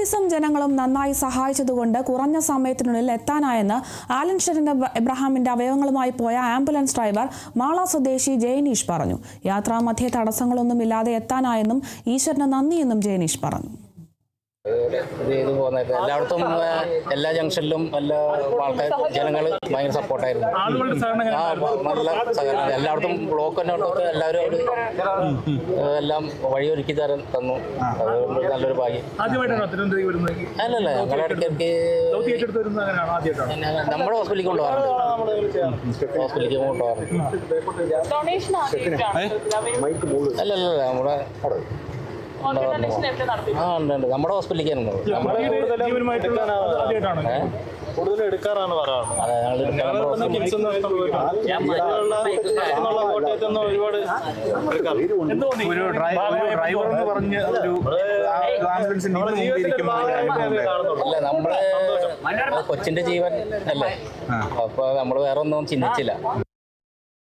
പോലീസും ജനങ്ങളും നന്നായി സഹായിച്ചതുകൊണ്ട് കുറഞ്ഞ സമയത്തിനുള്ളിൽ എത്താനായെന്ന് ആലൻ ഷെറിന്റെ എബ്രഹാമിന്റെ അവയവങ്ങളുമായി പോയ ആംബുലൻസ് ഡ്രൈവർ മാള സ്വദേശി ജയനീഷ് പറഞ്ഞു. യാത്രാമധ്യേ തടസ്സങ്ങളൊന്നുമില്ലാതെ എത്താനായെന്നും ഈശ്വരന് നന്ദിയെന്നും ജയനീഷ് പറഞ്ഞു. എല്ലായിടത്തും എല്ലാ ജംഗ്ഷനിലും എല്ലാ ആൾക്കാർ ജനങ്ങൾ ഭയങ്കര സപ്പോർട്ടായിരുന്നു. നല്ല സഹകരണം. എല്ലായിടത്തും ബ്ലോക്ക് തന്നെ എല്ലാവരും എല്ലാം വഴിയൊരുക്കി തന്നു. അതുകൊണ്ട് നല്ലൊരു ഭാഗ്യം. അല്ലല്ല, ഞങ്ങളെ ഇടയ്ക്കിടയ്ക്ക് നമ്മുടെ ഹോസ്പിറ്റലിലേക്ക് കൊണ്ടുപോകാറുണ്ട്. അല്ലല്ല, നമ്മുടെ നമ്മുടെ ഹോസ്പിറ്റലിലേക്കാണ് കൂടുതൽ എടുക്കാറാണ് നമ്മള് കൊച്ചിന്റെ ജീവൻ അല്ലേ, അപ്പൊ നമ്മള് വേറെ ഒന്നും ചിന്തിച്ചില്ല.